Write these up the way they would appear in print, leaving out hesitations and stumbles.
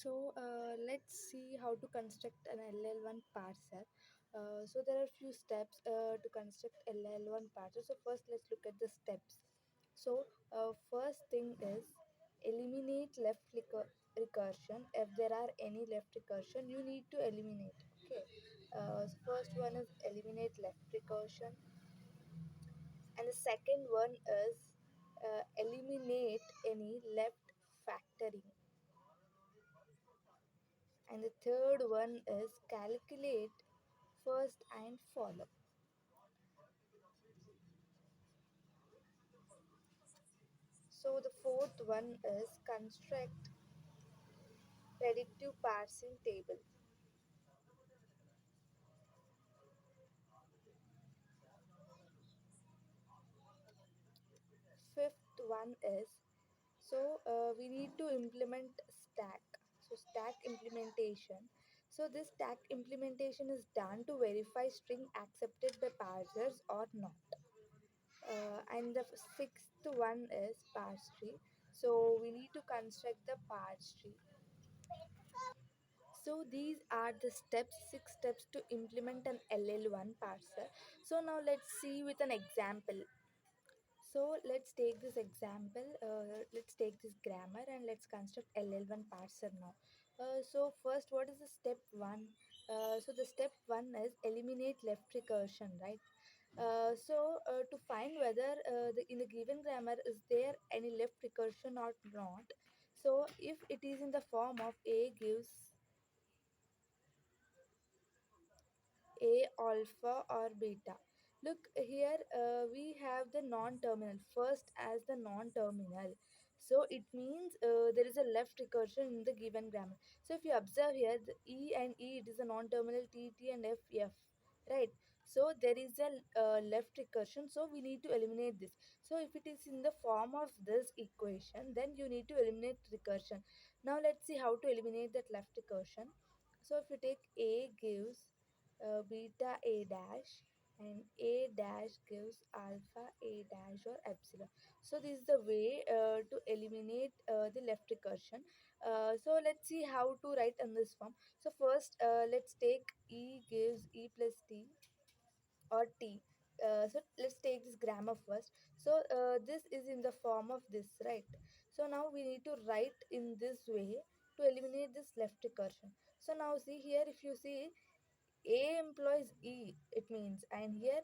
Let's see how to construct an LL1 parser. So there are few steps to construct LL1 parser. So first let's look at the steps. First thing is eliminate recursion. If there are any left recursion, you need to eliminate. Okay. First one is eliminate left recursion, and the second one is eliminate any left factoring, and the third one is calculate first and follow. So the fourth one is construct predictive parsing table. Fifth one is we need to implement stack. So stack implementation. So this stack implementation is done to verify string accepted by parsers or not. And the sixth one is parse tree. So we need to construct the parse tree. So these are the six steps to implement an LL1 parser. So now let's see with an example. So let's take this example. Let's take this grammar and let's construct LL1 parser now. First, what is the step one? So the step one is eliminate left recursion, right? To find whether in the given grammar is there any left recursion or not. So if it is in the form of A gives A, alpha, or beta. Look here, we have the non-terminal first as the non-terminal. So it means there is a left recursion in the given grammar. So if you observe here, the E and E, it is a non-terminal T, T and F, F, right? So there is a left recursion. So we need to eliminate this. So if it is in the form of this equation, then you need to eliminate recursion. Now let's see how to eliminate that left recursion. So if you take A gives beta A dash, and A dash gives alpha A dash or epsilon. So this is the way to eliminate the left recursion. So let's see how to write in this form. So first let's take E gives E plus T or T. So let's take this grammar first. So this is in the form of this, right? So now we need to write in this way to eliminate this left recursion. So now see here, if you see A employs E, it means, and here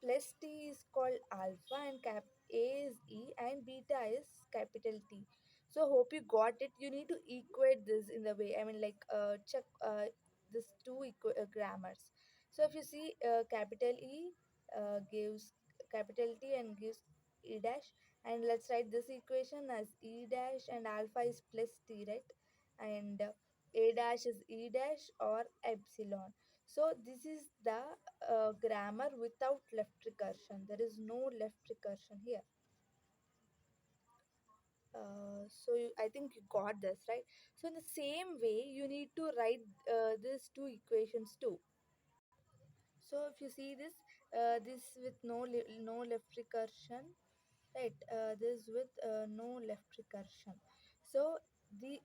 plus T is called alpha, and cap A is E and beta is capital T. So hope you got it. You need to equate this in the way, I mean, like check this two grammars. So if you see capital E gives capital T and gives E dash, and let's write this equation as E dash and alpha is plus T, right? And A dash is E dash or epsilon. So this is the grammar without left recursion. There is no left recursion here. I think you got this, right? So in the same way, you need to write these two equations too. So if you see this, this with no left recursion, right? This with no left recursion. So the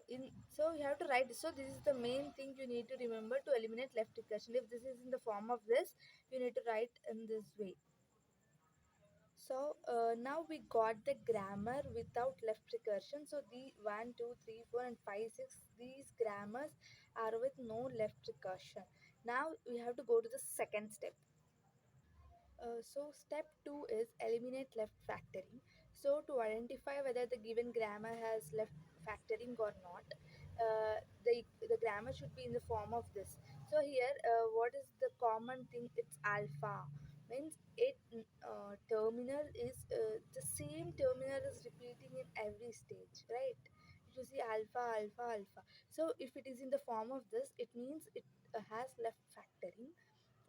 in so you have to write. So this is the main thing you need to remember to eliminate left recursion. If this is in the form of this, you need to write in this way. So now we got the grammar without left recursion. So the 1, 2, 3, 4, and 5, 6, these grammars are with no left recursion. Now we have to go to the second step. Step 2 is eliminate left factoring. So to identify whether the given grammar has left factoring or not, the grammar should be in the form of this. So here, what is the common thing? It's alpha. Means it terminal is the same terminal is repeating in every stage, right? If you see alpha, alpha, alpha. So if it is in the form of this, it means it has left factoring.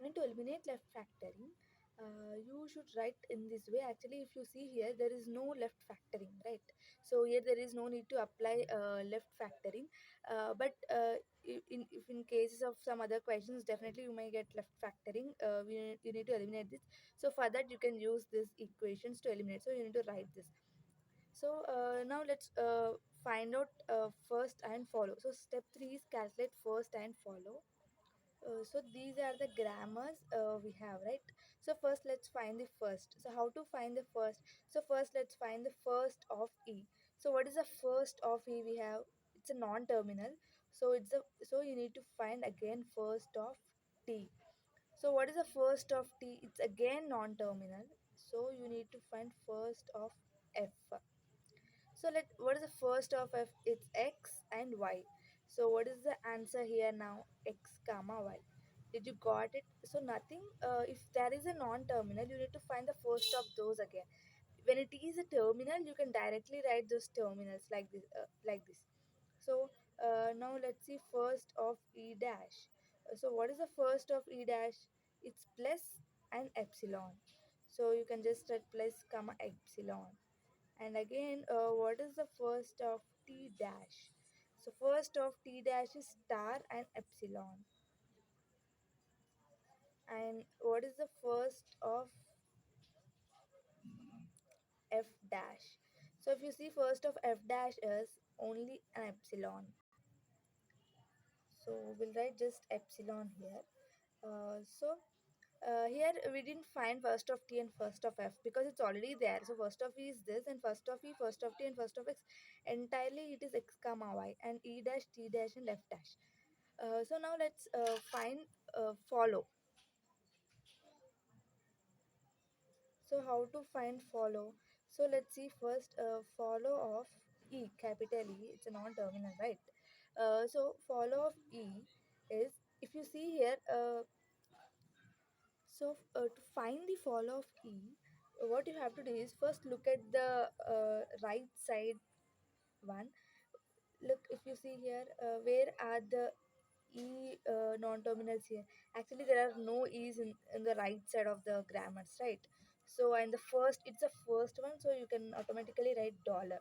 And to eliminate left factoring, you should write in this way. Actually, if you see here, there is no left factoring, right? So here there is no need to apply left factoring. But if in cases of some other questions, definitely you may get left factoring. You need to eliminate this. So for that, you can use these equations to eliminate. So you need to write this. So now let's find out first and follow. So step 3 is calculate first and follow. So these are the grammars we have, right? So first let's find the first. So how to find the first? So first let's find the first of E. So what is the first of E we have? It's a non-terminal. So so you need to find again first of T. So what is the first of T? It's again non-terminal. So you need to find first of F. So let what is the first of f? It's x and y. So what is the answer here now? X comma y. Did you got it? So nothing. If there is a non-terminal, you need to find the first of those again. When it is a terminal, you can directly write those terminals like this. So now let's see first of e dash. So what is the first of e dash? It's plus and epsilon. So you can just write plus comma epsilon. And again, what is the first of T dash? So first of T dash is star and epsilon. And what is the first of F dash? So if you see first of F dash is only an epsilon. So we'll write just epsilon here. Here we didn't find first of T and first of F because it's already there. So first of E is this and first of E, first of T and first of X. Entirely it is X comma Y and E dash, T dash and F dash. So now let's find follow. So how to find follow? So let's see first follow of E, capital E. It's a non-terminal, right? So follow of E is, if you see here, to find the follow of E, what you have to do is first look at the right side one. Look, if you see here, where are the E non-terminals here? Actually, there are no E's in the right side of the grammars, right? So, and the first, it's the first one, so you can automatically write dollar.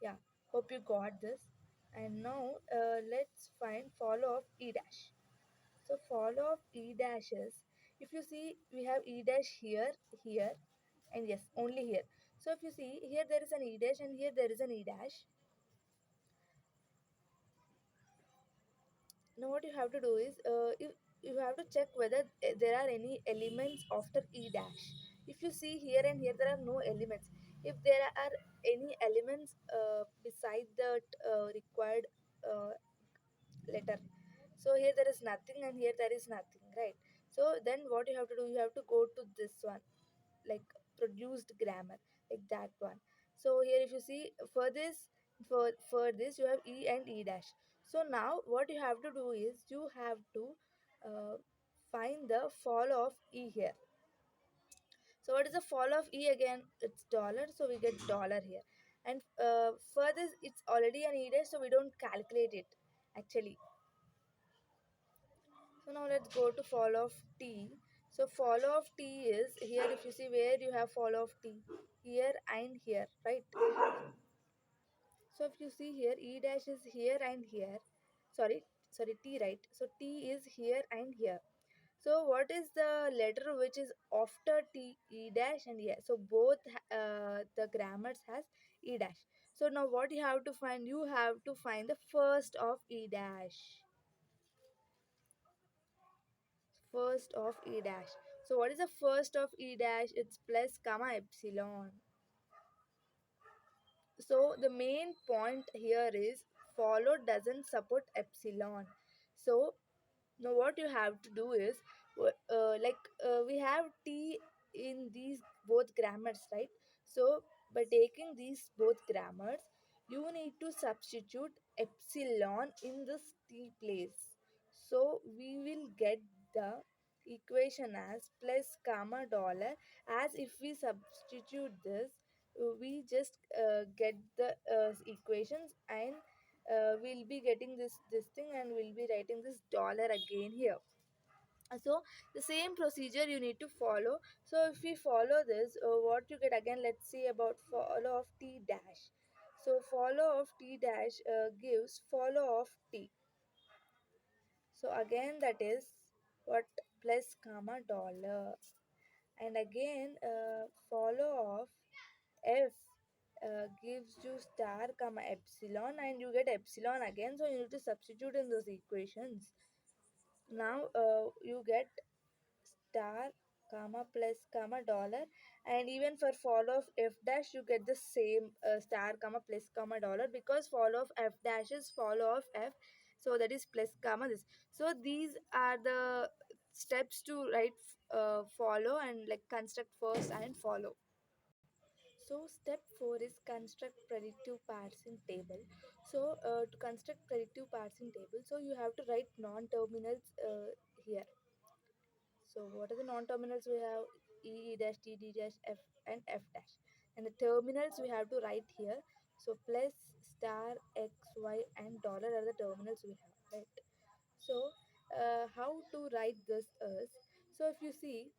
Yeah, hope you got this. And now, let's find follow of E dash. So follow of E dashes. If you see, we have E dash here, here, and yes, only here. So if you see here, there is an E dash, and here there is an E dash. Now what you have to do is, you have to check whether there are any elements after E dash. If you see here and here, there are no elements. If there are any elements beside the required letter, so here there is nothing and here there is nothing, right? So then what you have to do, you have to go to this one, like produced grammar, like that one. So here if you see for this you have E and E dash. So now what you have to do is you have to uh, find the follow of E here. So what is the follow of E again? It's dollar, so we get dollar here. And for this it's already an E dash, so we don't calculate it actually. So now let's go to follow of T. So follow of T is here, if you see where you have follow of T, here and here, right? So if you see here, E dash is here and here. Sorry, sorry, T, right? So T is here and here. So what is the letter which is after T, E dash and here? So both the grammars has E dash. So now what you have to find? You have to find the first of E dash. First of E dash. So what is the first of E dash? It's plus comma epsilon. So the main point here is follow doesn't support epsilon. So now what you have to do is we have T in these both grammars, right? So by taking these both grammars, you need to substitute epsilon in this T place. So we will get the equation as plus comma dollar. As if we substitute this, we just get the equations, and we'll be getting this thing, and we'll be writing this dollar again here. So the same procedure you need to follow. So if we follow this, what you get again, let's see about follow of T dash. So follow of T dash gives follow of T. So again that is what, plus comma dollar. And again follow of F gives you star comma epsilon, and you get epsilon again, so you need to substitute in those equations. Now you get star comma plus comma dollar, and even for follow of f dash you get the same star comma plus comma dollar, because follow of f dash is follow of f, so that is plus comma this. So these are the steps to write follow and like construct first and follow. So step 4 is construct predictive parsing table. So to construct predictive parsing table, so you have to write non-terminals here. So what are the non-terminals? We have E, E dash, T, D dash, F and F dash. And the terminals we have to write here. So plus, star, X, Y and dollar are the terminals we have, right? So how to write this is, so if you see,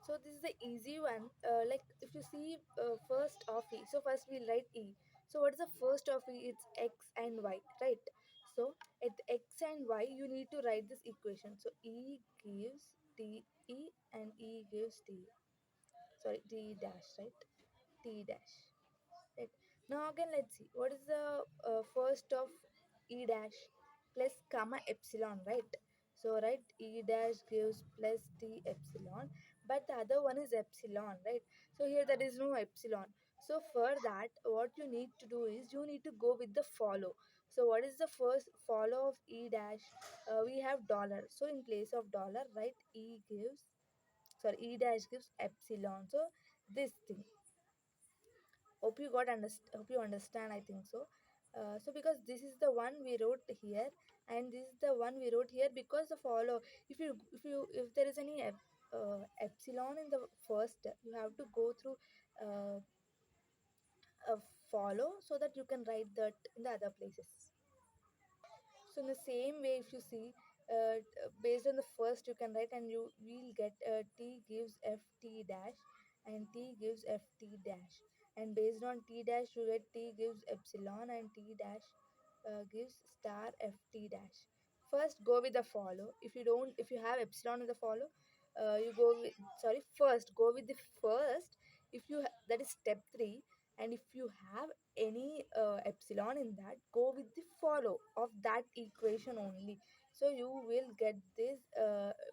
so this is the easy one. Like if you see first of E, so first we'll write E. So what is the first of E? It's X and Y, right? So at X and Y, you need to write this equation. So E gives T E and E gives T. Sorry, T dash, right? T dash. Right. Now again, let's see. What is the first of E dash plus comma epsilon, right? So right, E dash gives plus T epsilon, but the other one is epsilon, right? So here there is no epsilon. So for that, what you need to do is you need to go with the follow. So what is the first follow of E dash? We have dollar. So in place of dollar, right? E dash gives epsilon. So this thing, hope you understand, I think so. So because this is the one we wrote here, and this is the one we wrote here, because the follow, if there is any epsilon in the first, you have to go through uh, a follow, so that you can write that in the other places. So in the same way, if you see, based on the first, you can write, and you will get t gives ft dash, and t gives ft dash, and based on t dash, you get t gives epsilon, and t dash gives star ft dash. First, go with the follow. If you have epsilon in the follow, you go with, sorry, first go with the first. That is step 3, and if you have any epsilon in that, go with the follow of that equation only. So you will get this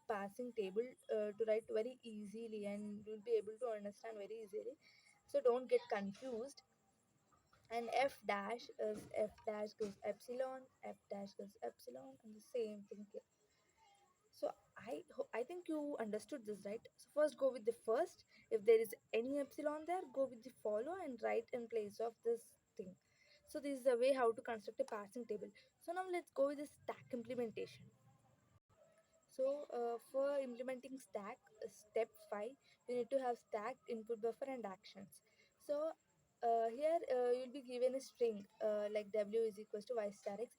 passing table to write very easily, and you'll be able to understand very easily. So don't get confused. And f dash is f dash gives epsilon, f dash gives epsilon, and the same thing here. So I think you understood this, right? So first go with the first. If there is any epsilon there, go with the follow and write in place of this thing. So this is the way how to construct a parsing table. So now let's go with the stack implementation. So for implementing stack, step 5, you need to have stack, input buffer and actions. So here you'll be given a string like w is equals to y star x.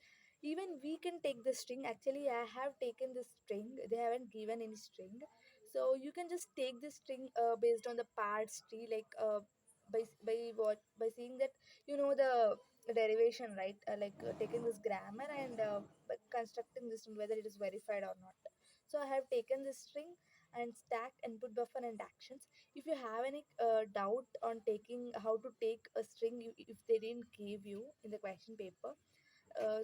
Even we can take the string. Actually, I have taken the string. They haven't given any string. So you can just take the string based on the parts tree, like by seeing that, the derivation, right? Like taking this grammar and by constructing this string, whether it is verified or not. So I have taken this string and stack, input buffer and actions. If you have any doubt on taking how to take a string, if they didn't give you in the question paper,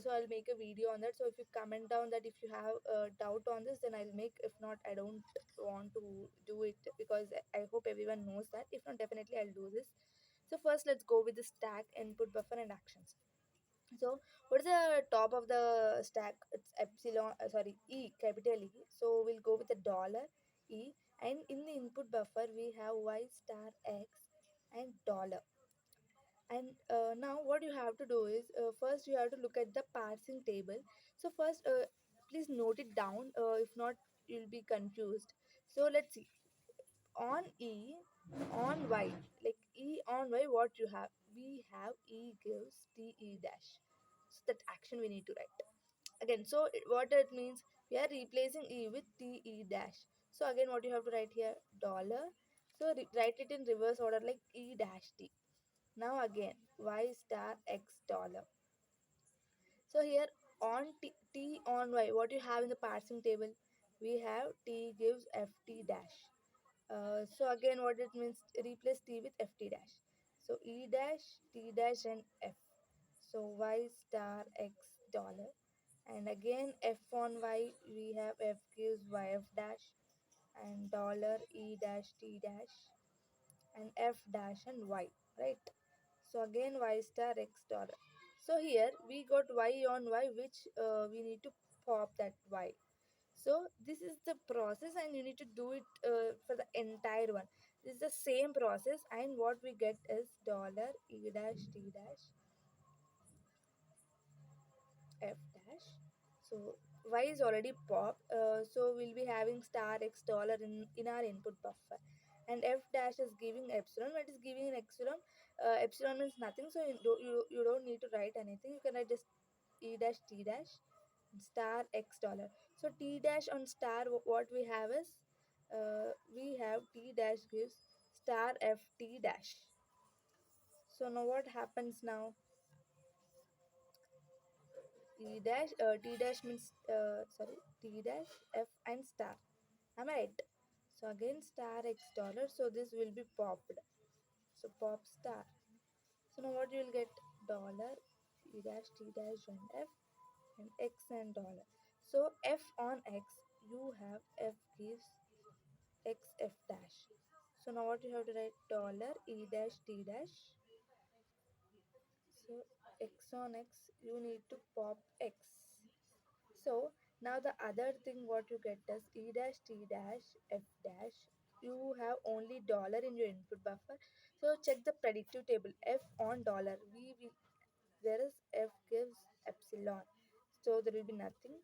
so I'll make a video on that. So if you comment down that if you have a doubt on this, then I'll make. If not, I don't want to do it, because I hope everyone knows that. If not, definitely I'll do this. So first, let's go with the stack, input buffer and actions. So what is the top of the stack? It's epsilon, sorry, E, capital E. So we'll go with the dollar E. And in the input buffer, we have Y star X and dollar. And now what you have to do is, first you have to look at the parsing table. So first, please note it down. If not, you'll be confused. So let's see. On E, on Y, like E on Y, what you have? We have E gives T E dash. So that action we need to write. Again, so what it means, we are replacing E with T E dash. So again, what you have to write here? Dollar. So write it in reverse order, like E dash T. Now again, Y star X dollar. So here on T on Y, what you have in the parsing table? We have T gives FT dash. So again, what it means, replace T with FT dash. So E dash, T dash and F. So Y star X dollar. And again F on Y, we have F gives YF dash and dollar E dash T dash and F dash and Y, right? So again Y star X dollar. So here we got Y on Y, which we need to pop that Y. So this is the process and you need to do it for the entire one. This is the same process and what we get is dollar E dash T dash F dash. So Y is already popped. So we'll be having star X dollar in our input buffer. And F dash is giving epsilon. What is giving an epsilon? Epsilon means nothing. So you don't need to write anything. You can write just E dash T dash star X dollar. So T dash on star, what we have is we have T dash gives star F T dash. So now what happens now? T dash T dash means sorry, T dash F and star. Am I right? So again star X dollar. So this will be popped. So pop star. So now what you will get? Dollar E dash T dash and F and X and dollar. So F on X, you have F gives X F dash. So now what you have to write? Dollar E dash T dash. So X on X, you need to pop X. So now the other thing what you get is E dash T dash F dash. You have only dollar in your input buffer. So check the predictive table. F on dollar. We will, there is F gives epsilon. So there will be nothing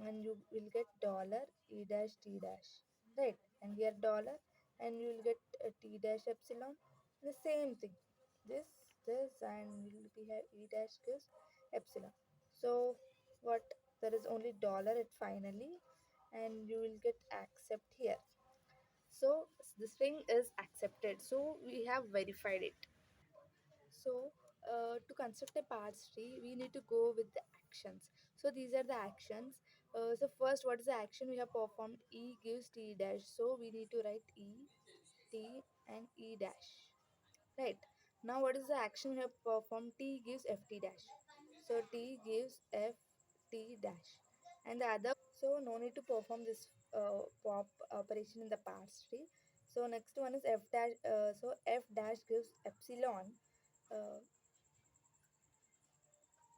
and you will get dollar E dash T dash, right? And here dollar and you will get T dash epsilon. The same thing. This and will be have E dash gives epsilon. So what, there is only dollar at finally and you will get accept here. So the string is accepted. So we have verified it. So, to construct a parts tree, we need to go with the actions. So, these are the actions. So, first, what is the action we have performed? E gives T dash. So, we need to write E, T, and E dash. Right. Now, what is the action we have performed? T gives FT dash. So, T gives FT dash. And the other, so no need to perform this pop operation in the parts tree. So, next one is F dash. So, F dash gives epsilon. Uh,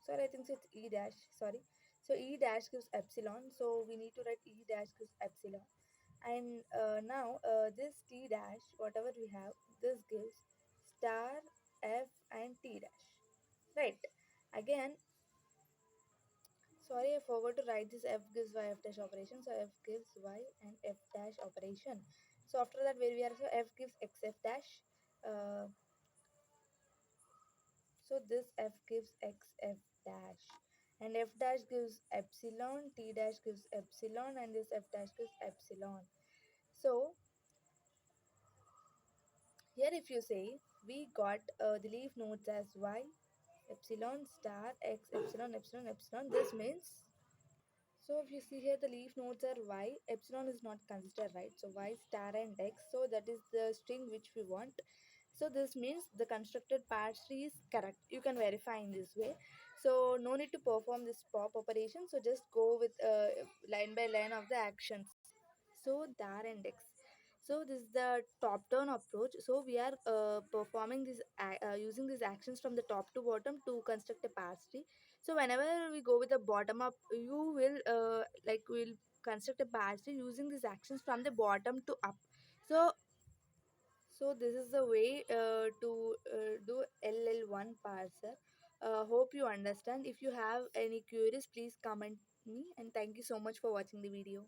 Sorry, I think so it's E dash. Sorry. So E dash gives epsilon. So we need to write E dash gives epsilon. And now this T dash, whatever we have, this gives star F and T dash. Right. Again, sorry, I forgot to write this F gives Y F dash operation. So F gives Y and F dash operation. So after that, where we are, so F gives X F dash. Uh, So this F gives X F dash and F dash gives epsilon, T dash gives epsilon and this F dash gives epsilon. So here if you say we got the leaf nodes as Y, epsilon, star, X, epsilon, epsilon, epsilon. This means, so if you see here the leaf nodes are Y, epsilon is not considered, right? So Y star and X. So that is the string which we want. So this means the constructed parts tree is correct. You can verify in this way. So no need to perform this pop operation. So just go with line by line of the actions. So dar and X. So this is the top-down approach. So we are performing this using these actions from the top to bottom to construct a parse tree. So whenever we go with the bottom up, you will will construct a parse tree using these actions from the bottom to up. So this is the way to do LL1 parser. Hope you understand. If you have any queries, please comment me. And thank you so much for watching the video.